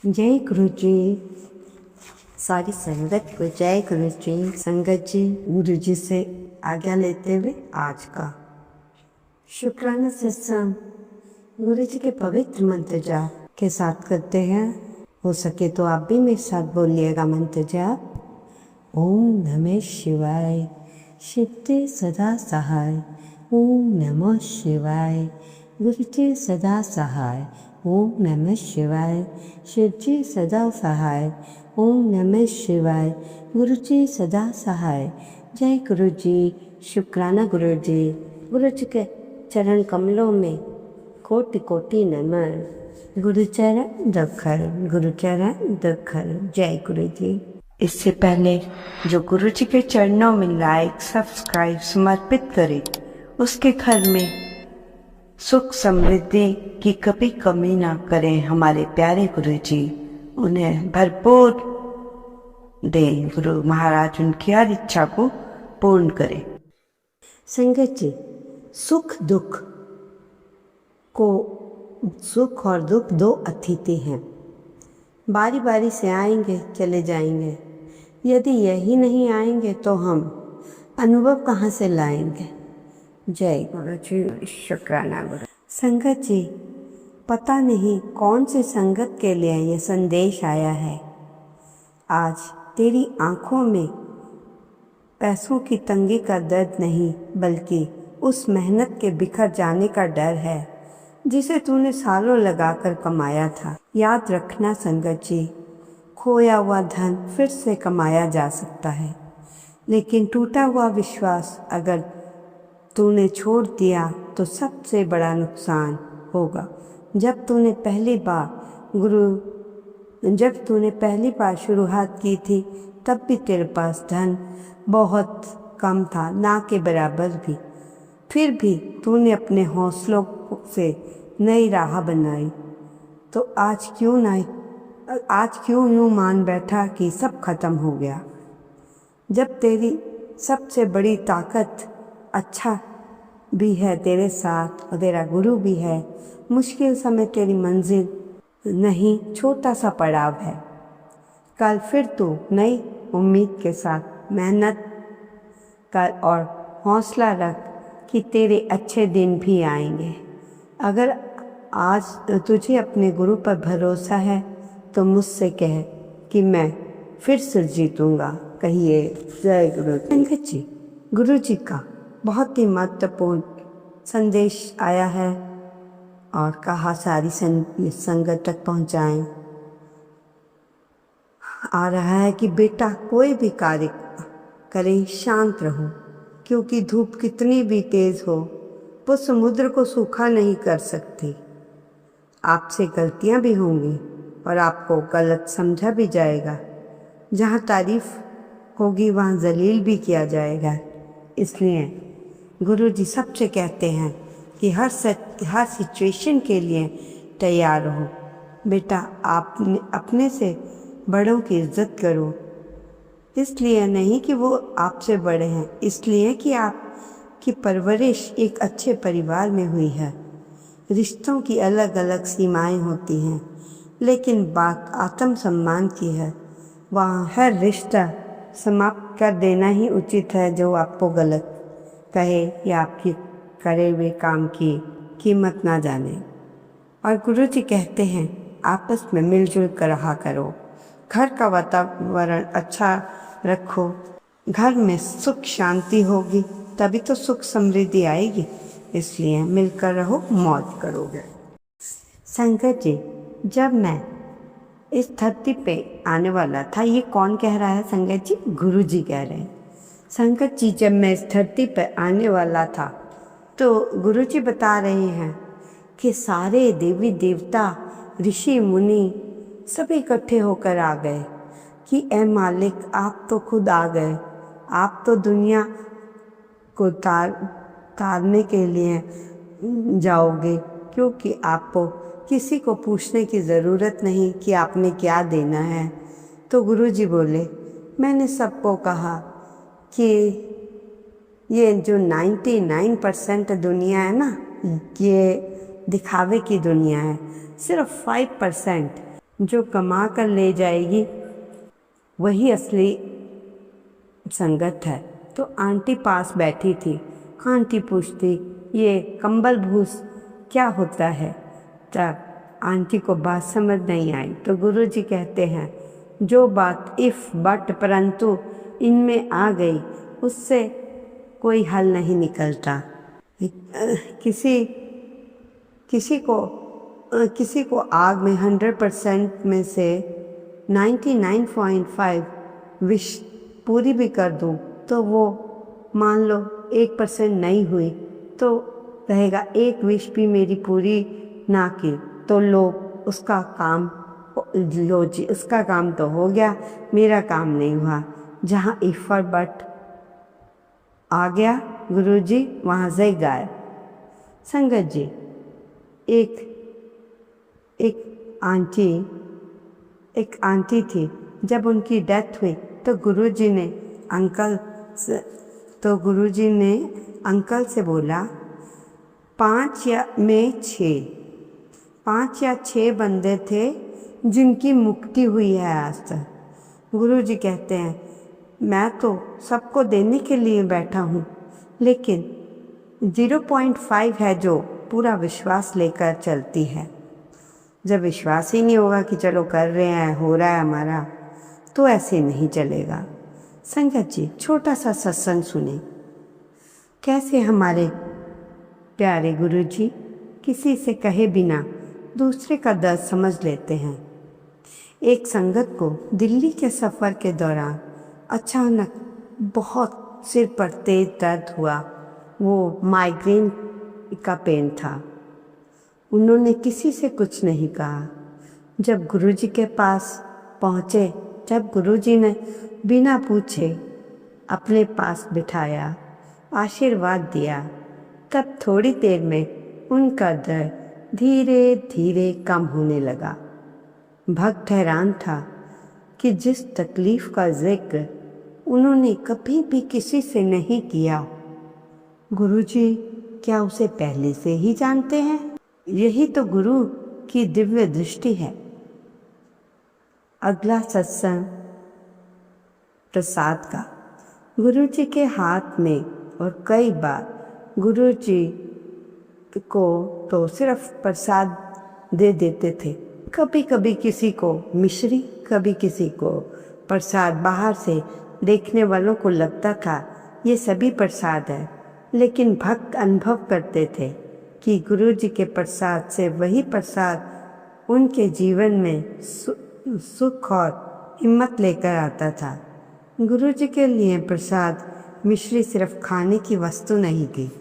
जय गुरु जी। सारी संगत को जय गुरु जी। संगत जी, गुरु जी से आज्ञा लेते हुए आज का शुक्राना सत्संग गुरु जी के पवित्र मंत्र जाप के साथ करते हैं। हो सके तो आप भी मेरे साथ बोलिएगा मंत्र जाप। ओम नमः शिवाय, शिवते सदा सहाय। ओम नमः शिवाय, गुरु जी सदा सहाय। ओम नमः शिवाय, शिव जी सदा सहाय। ओम नमः शिवाय, गुरु जी सदा सहाय। जय गुरु जी। शुक्राना गुरु जी। गुरु जी के चरण कमलों में कोटि कोटि नमन। गुरु चरण दखल, गुरु चरण दखल। जय गुरु जी। इससे पहले जो गुरु जी के चरणों में लाइक सब्सक्राइब समर्पित करे, उसके घर में सुख समृद्धि की कभी कमी ना करें हमारे प्यारे गुरु जी। उन्हें भरपूर दें गुरु महाराज, उनकी हर इच्छा को पूर्ण करें। संगत जी, सुख और दुख दो अतिथि हैं, बारी बारी से आएंगे चले जाएंगे। यदि यही नहीं आएंगे तो हम अनुभव कहाँ से लाएंगे। जय गुरु जी। शुक्राना गुरु। संगत जी, पता नहीं कौन सी संगत के लिए यह संदेश आया है। आज तेरी आंखों में पैसों की तंगी का दर्द नहीं, बल्कि उस मेहनत के बिखर जाने का डर है जिसे तूने सालों लगाकर कमाया था। याद रखना संगत जी, खोया हुआ धन फिर से कमाया जा सकता है, लेकिन टूटा हुआ विश्वास अगर तूने छोड़ दिया तो सबसे बड़ा नुकसान होगा। जब तूने पहली बार शुरुआत की थी, तब भी तेरे पास धन बहुत कम था, ना के बराबर भी। फिर भी तूने अपने हौसलों से नई राह बनाई। तो आज क्यों यूँ मान बैठा कि सब खत्म हो गया, जब तेरी सबसे बड़ी ताकत अच्छा भी है तेरे साथ और तेरा गुरु भी है। मुश्किल समय तेरी मंजिल नहीं, छोटा सा पड़ाव है। कल फिर तू नई उम्मीद के साथ मेहनत कर और हौसला रख कि तेरे अच्छे दिन भी आएंगे। अगर आज तुझे अपने गुरु पर भरोसा है तो मुझसे कह कि मैं फिर से जीतूंगा। कहिए जय गुरु जी। गुरु जी का बहुत ही महत्वपूर्ण संदेश आया है और कहा सारी संगत तक पहुँचाएं। आ रहा है कि बेटा कोई भी कार्य करे शांत रहो, क्योंकि धूप कितनी भी तेज हो वो समुद्र को सूखा नहीं कर सकती। आपसे गलतियां भी होंगी और आपको गलत समझा भी जाएगा। जहाँ तारीफ होगी वहाँ जलील भी किया जाएगा। इसलिए गुरु जी सबसे कहते हैं कि हर सिचुएशन के लिए तैयार रहो। बेटा, आप अपने से बड़ों की इज्जत करो, इसलिए नहीं कि वो आपसे बड़े हैं, इसलिए कि आपकी परवरिश एक अच्छे परिवार में हुई है। रिश्तों की अलग अलग सीमाएं होती हैं, लेकिन बात आत्म सम्मान की है। वहाँ हर रिश्ता समाप्त कर देना ही उचित है जो आपको गलत कहे या आपके करे हुए काम की कीमत ना जाने। और गुरु जी कहते हैं आपस में मिलजुल कर रहा करो, घर का वातावरण अच्छा रखो। घर में सुख शांति होगी तभी तो सुख समृद्धि आएगी, इसलिए मिलकर रहो, मौज करोगे। संगत जी, जब मैं इस धरती पे आने वाला था, ये कौन कह रहा है संगत जी? गुरु जी कह रहे हैं। संगत जी, जब मैं इस धरती पर आने वाला था तो गुरु जी बता रहे हैं कि सारे देवी देवता ऋषि मुनि सभी इकट्ठे होकर आ गए कि ए मालिक, आप तो खुद आ गए, आप तो दुनिया को तारने के लिए जाओगे, क्योंकि आपको किसी को पूछने की ज़रूरत नहीं कि आपने क्या देना है। तो गुरु जी बोले, मैंने सबको कहा कि ये जो 99% दुनिया है ना, ये दिखावे की दुनिया है। सिर्फ 5% जो कमा कर ले जाएगी वही असली संगत है। तो आंटी पास बैठी थी। आंटी पूछती, ये कंबल भूस क्या होता है? तब आंटी को बात समझ नहीं आई तो गुरुजी कहते हैं, जो बात इफ़ बट परंतु इनमें आ गई उससे कोई हल नहीं निकलता। किसी किसी को किसी को आग में 100% में से 99.5 विश पूरी भी कर दूं तो वो मान लो 1% नहीं हुई तो रहेगा, एक विश भी मेरी पूरी ना की तो लो उसका काम लो जी, उसका काम तो हो गया, मेरा काम नहीं हुआ। जहाँ इफ और बट आ गया गुरुजी वहाँ से गायब। संगत जी, एक एक आंटी थी। जब उनकी डेथ हुई तो गुरुजी ने अंकल से बोला, 5 या 6 बंदे थे जिनकी मुक्ति हुई है आज तक। गुरुजी कहते हैं, मैं तो सबको देने के लिए बैठा हूँ, लेकिन 0.5 है जो पूरा विश्वास लेकर चलती है। जब विश्वास ही नहीं होगा कि चलो कर रहे हैं, हो रहा है हमारा, तो ऐसे नहीं चलेगा। संगत जी, छोटा सा सत्संग सुने। कैसे हमारे प्यारे गुरुजी किसी से कहे बिना दूसरे का दर्द समझ लेते हैं। एक संगत को दिल्ली के सफ़र के दौरान अचानक बहुत सिर पर तेज दर्द हुआ। वो माइग्रेन का पेन था। उन्होंने किसी से कुछ नहीं कहा। जब गुरुजी के पास पहुँचे, जब गुरुजी ने बिना पूछे अपने पास बिठाया, आशीर्वाद दिया, तब थोड़ी देर में उनका दर्द धीरे धीरे कम होने लगा। भक्त हैरान था कि जिस तकलीफ़ का जिक्र उन्होंने कभी भी किसी से नहीं किया, गुरुजी क्या उसे पहले से ही जानते हैं? यही तो गुरु की दिव्य दृष्टि है। अगला सत्संग प्रसाद का। गुरुजी के हाथ में, और कई बार गुरुजी को तो सिर्फ प्रसाद दे देते थे। कभी कभी किसी को मिश्री, कभी किसी को प्रसाद। बाहर से देखने वालों को लगता था ये सभी प्रसाद है, लेकिन भक्त अनुभव करते थे कि गुरुजी के प्रसाद से वही प्रसाद उनके जीवन में सुख और हिम्मत लेकर आता था। गुरुजी के लिए प्रसाद मिश्री सिर्फ खाने की वस्तु नहीं थी,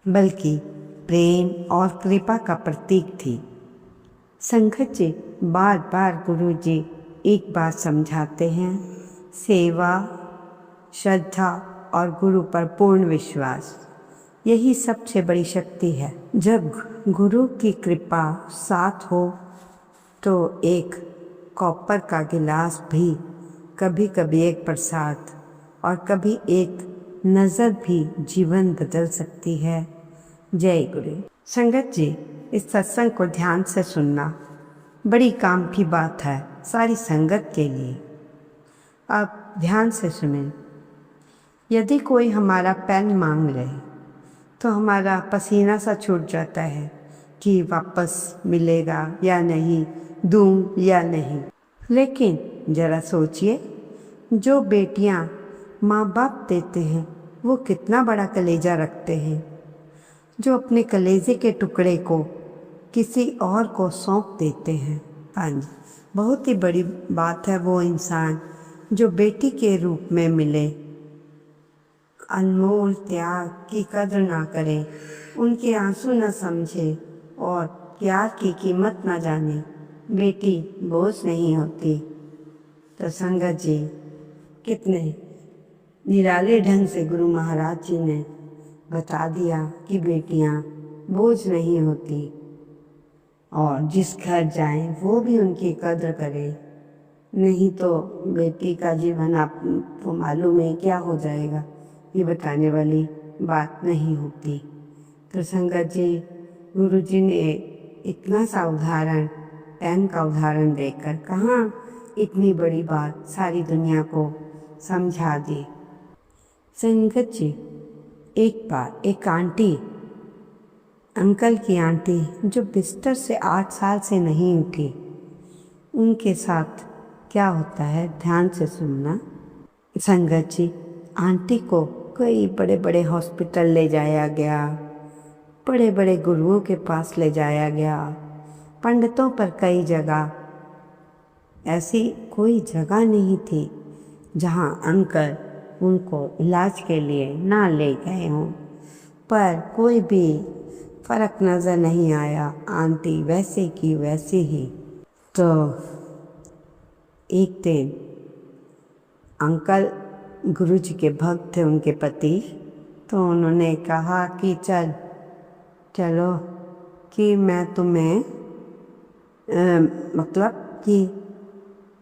बल्कि प्रेम और कृपा का प्रतीक थी। संगत जी, बार बार गुरुजी एक बात समझाते हैं, सेवा, श्रद्धा और गुरु पर पूर्ण विश्वास, यही सबसे बड़ी शक्ति है। जब गुरु की कृपा साथ हो तो एक कॉपर का गिलास भी कभी कभी एक प्रसाद और कभी एक नज़र भी जीवन बदल सकती है। जय गुरु। संगत जी, इस सत्संग को ध्यान से सुनना बड़ी काम की बात है सारी संगत के लिए। आप ध्यान से सुनें। यदि कोई हमारा पेन मांग ले तो हमारा पसीना सा छूट जाता है कि वापस मिलेगा या नहीं, दूँ या नहीं। लेकिन ज़रा सोचिए, जो बेटियां माँ बाप देते हैं वो कितना बड़ा कलेजा रखते हैं। जो अपने कलेजे के टुकड़े को किसी और को सौंप देते हैं। हाँ जी, बहुत ही बड़ी बात है वो इंसान जो बेटी के रूप में मिले, अनमोल त्याग की कदर ना करे, उनके आंसू न समझे और प्यार की कीमत ना जाने। बेटी बोझ नहीं होती। तो संगत जी, कितने निराले ढंग से गुरु महाराज जी ने बता दिया कि बेटियां बोझ नहीं होती और जिस घर जाएं वो भी उनकी कद्र करे, नहीं तो बेटी का जीवन आपको मालूम है क्या हो जाएगा, ये बताने वाली बात नहीं होती। तो संगत जी, गुरु जी ने इतना सा उदाहरण पैन का उदाहरण देकर कहाँ इतनी बड़ी बात सारी दुनिया को समझा दी। संगत जी, एक बार एक आंटी, अंकल की आंटी जो बिस्तर से 8 साल से नहीं उठी, उनके साथ क्या होता है ध्यान से सुनना। संगत जी, आंटी को कई बड़े बड़े हॉस्पिटल ले जाया गया, बड़े बड़े गुरुओं के पास ले जाया गया, पंडितों पर कई जगह, ऐसी कोई जगह नहीं थी जहां अंकल उनको इलाज के लिए ना ले गए हों, पर कोई भी फर्क नज़र नहीं आया। आंटी वैसे की वैसी ही। तो एक दिन अंकल गुरुजी के भक्त थे, उनके पति, तो उन्होंने कहा कि चलो कि मैं तुम्हें मतलब कि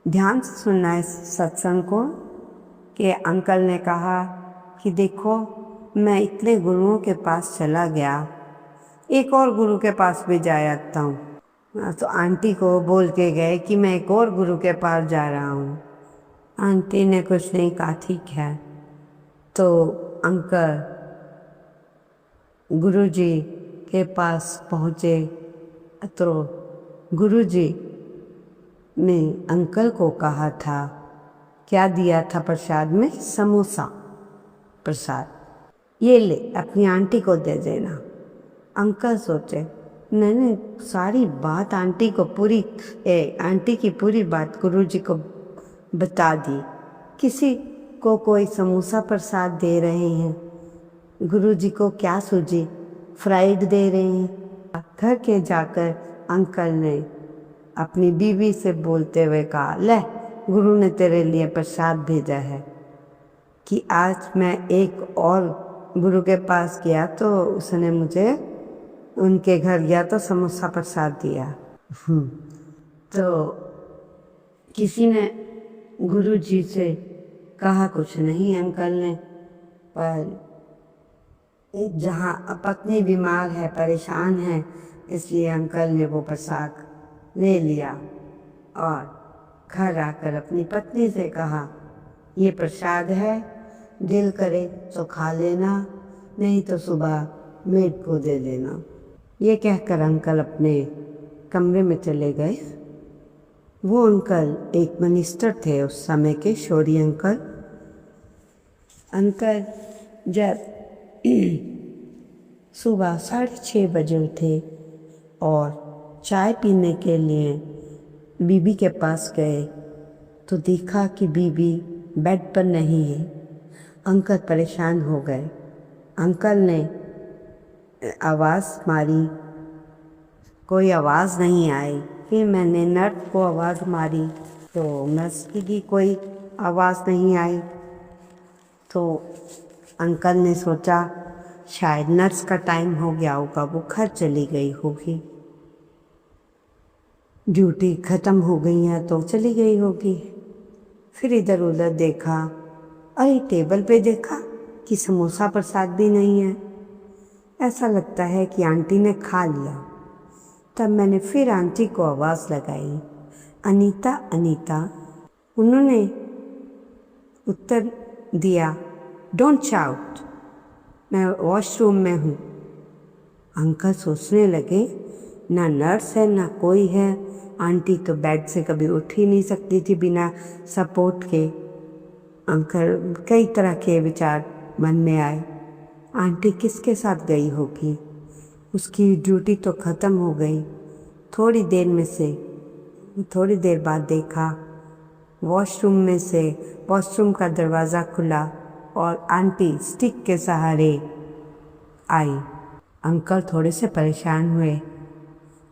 ध्यान से सुनना है सत्संग को। कि अंकल ने कहा कि देखो, मैं इतने गुरुओं के पास चला गया, एक और गुरु के पास भी जाया आता हूँ। तो आंटी को बोल के गए कि मैं एक और गुरु के पास जा रहा हूँ। आंटी ने कुछ नहीं कहा, ठीक है। तो अंकल गुरुजी के पास पहुँचे तो गुरुजी ने अंकल को कहा था, क्या दिया था प्रसाद में? समोसा प्रसाद, ये ले अपनी आंटी को दे देना। अंकल सोचे, मैंने सारी बात आंटी की पूरी बात गुरुजी को बता दी, किसी को कोई समोसा प्रसाद दे रहे हैं, गुरुजी को क्या सूझी, फ्राइड दे रहे हैं। घर के जाकर अंकल ने अपनी बीवी से बोलते हुए कहा, ले गुरु ने तेरे लिए प्रसाद भेजा है। कि आज मैं एक और गुरु के पास गया तो उसने मुझे, उनके घर गया तो समोसा प्रसाद दिया। तो किसी ने गुरुजी से कहा कुछ नहीं अंकल ने, पर जहाँ पत्नी बीमार है, परेशान है, इसलिए अंकल ने वो प्रसाद ले लिया और घर आकर अपनी पत्नी से कहा, ये प्रसाद है, दिल करे तो खा लेना, नहीं तो सुबह मेड को दे देना। ये कहकर अंकल अपने कमरे में चले गए। वो अंकल एक मिनिस्टर थे उस समय के, शौरी अंकल। अंकल जब सुबह 6:30 बजे उठे और चाय पीने के लिए बीबी के पास गए तो देखा कि बीबी बेड पर नहीं है। अंकल परेशान हो गए। अंकल ने आवाज़ मारी, कोई आवाज़ नहीं आई। फिर मैंने नर्स को आवाज़ मारी तो नर्स की भी कोई आवाज़ नहीं आई। तो अंकल ने सोचा शायद नर्स का टाइम हो गया होगा, वो घर चली गई होगी, ड्यूटी ख़त्म हो गई है तो चली गई होगी। फिर इधर उधर देखा, अरे टेबल पे देखा कि समोसा प्रसाद भी नहीं है। ऐसा लगता है कि आंटी ने खा लिया। तब मैंने फिर आंटी को आवाज़ लगाई, अनीता अनीता। उन्होंने उत्तर दिया, डोंट शाउट, मैं वॉशरूम में हूँ। अंकल सोचने लगे, ना नर्स है ना कोई है, आंटी तो बेड से कभी उठ ही नहीं सकती थी बिना सपोर्ट के। अंकल कई तरह के विचार मन में आए, आंटी किसके साथ गई होगी, उसकी ड्यूटी तो ख़त्म हो गई। थोड़ी देर बाद देखा वॉशरूम का दरवाज़ा खुला और आंटी स्टिक के सहारे आई। अंकल थोड़े से परेशान हुए,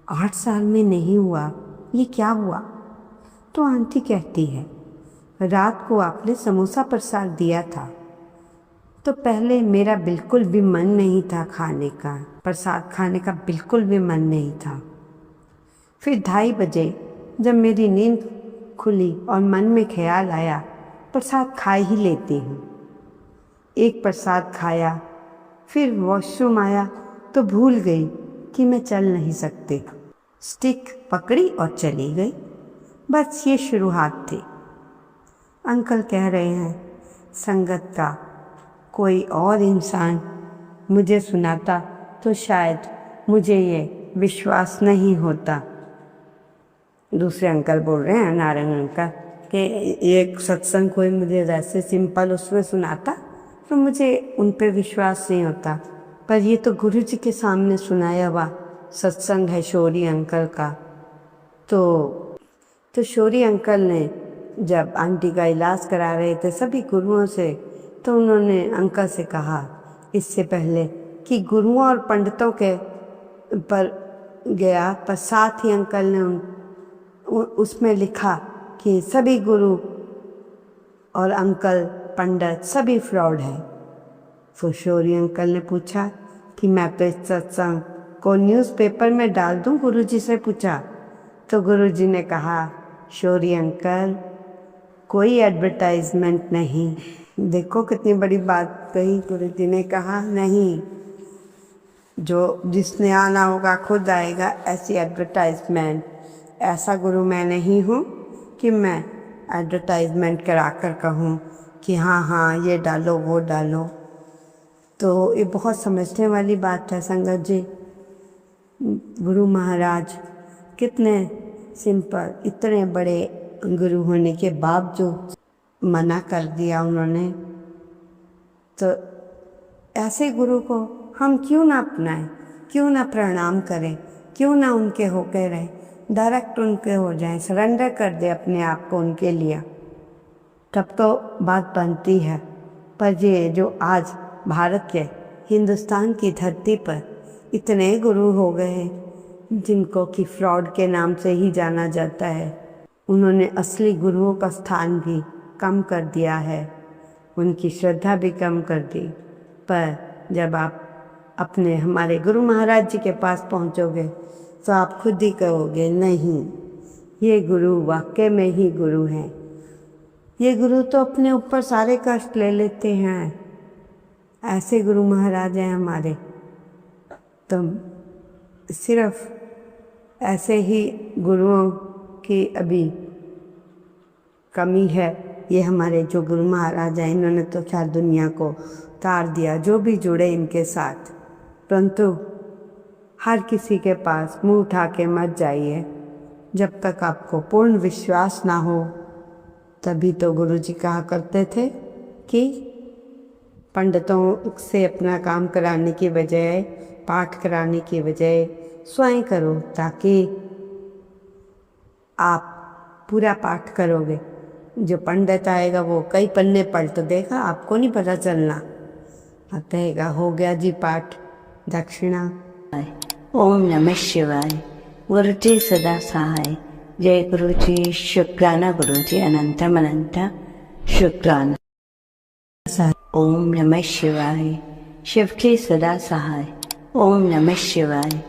8 साल में नहीं हुआ, ये क्या हुआ? तो आंटी कहती है, रात को आपने समोसा प्रसाद दिया था तो पहले मेरा बिल्कुल भी मन नहीं था खाने का, प्रसाद खाने का बिल्कुल भी मन नहीं था। फिर 2:30 बजे जब मेरी नींद खुली और मन में ख्याल आया प्रसाद खा ही लेती हूँ, एक प्रसाद खाया, फिर वॉशरूम आया तो भूल गई कि मैं चल नहीं सकती। स्टिक पकड़ी और चली गई। बस ये शुरुआत थी। अंकल कह रहे हैं, संगत का कोई और इंसान मुझे सुनाता तो शायद मुझे ये विश्वास नहीं होता। दूसरे अंकल बोल रहे हैं, नारायण अंकल, कि एक सत्संग कोई मुझे वैसे सिंपल उसमें सुनाता तो मुझे उन पे विश्वास नहीं होता, पर ये तो गुरु जी के सामने सुनाया हुआ सत्संग है शौरी अंकल का। तो शौरी अंकल ने जब आंटी का इलाज करा रहे थे सभी गुरुओं से, तो उन्होंने अंकल से कहा इससे पहले कि गुरुओं और पंडितों के पर गया, पर साथ ही अंकल ने उसमें लिखा कि सभी गुरु और अंकल पंडित सभी फ्रॉड है। तो शौरी अंकल ने पूछा कि मैं तो इस सत्संग को न्यूज़पेपर में डाल दूं, गुरुजी से पूछा। तो गुरुजी ने कहा, शौरी अंकल कोई एडवर्टाइजमेंट नहीं। देखो कितनी बड़ी बात कही। गुरुजी ने कहा नहीं, जो जिसने आना होगा खुद आएगा, ऐसी एडवर्टाइजमेंट, ऐसा गुरु मैं नहीं हूँ कि मैं एडवर्टाइजमेंट करा कर कहूँ कि हाँ हाँ ये डालो वो डालो। तो ये बहुत समझने वाली बात है संगत जी। गुरु महाराज कितने सिंपल, इतने बड़े गुरु होने के बावजूद मना कर दिया उन्होंने। तो ऐसे गुरु को हम क्यों ना अपनाएं, क्यों ना प्रणाम करें, क्यों ना उनके होके रहें, डायरेक्ट उनके हो जाएं, सरेंडर कर दे अपने आप को उनके लिए, तब तो बात बनती है। पर ये जो आज भारत के हिंदुस्तान की धरती पर इतने गुरु हो गए जिनको कि फ्रॉड के नाम से ही जाना जाता है, उन्होंने असली गुरुओं का स्थान भी कम कर दिया है, उनकी श्रद्धा भी कम कर दी। पर जब आप अपने हमारे गुरु महाराज जी के पास पहुंचोगे तो आप खुद ही कहोगे, नहीं ये गुरु वाकई में ही गुरु हैं। ये गुरु तो अपने ऊपर सारे कष्ट ले लेते हैं, ऐसे गुरु महाराज हैं हमारे। तो सिर्फ ऐसे ही गुरुओं की अभी कमी है। ये हमारे जो गुरु महाराज हैं, इन्होंने तो खैर दुनिया को तार दिया, जो भी जुड़े इनके साथ। परंतु हर किसी के पास मुंह उठा के मत जाइए, जब तक आपको पूर्ण विश्वास ना हो। तभी तो गुरु जी कहा करते थे कि पंडितों से अपना काम कराने की बजाय, पाठ कराने की बजाय स्वयं करो, ताकि आप पूरा पाठ करोगे। जो पंडित आएगा वो कई पन्ने पलट देगा, आपको नहीं पता चलना। अब कहेगा हो गया जी पाठ, दक्षिणा। ओम नमः शिवाय। गुरु जी सदा सहाय। जय गुरु जी। शुक्राना गुरु जी, अनंतम अनंत शुक्राना। ओम नमः शिवाय। शिव जी सदा सहाय। ओम नमः शिवाय।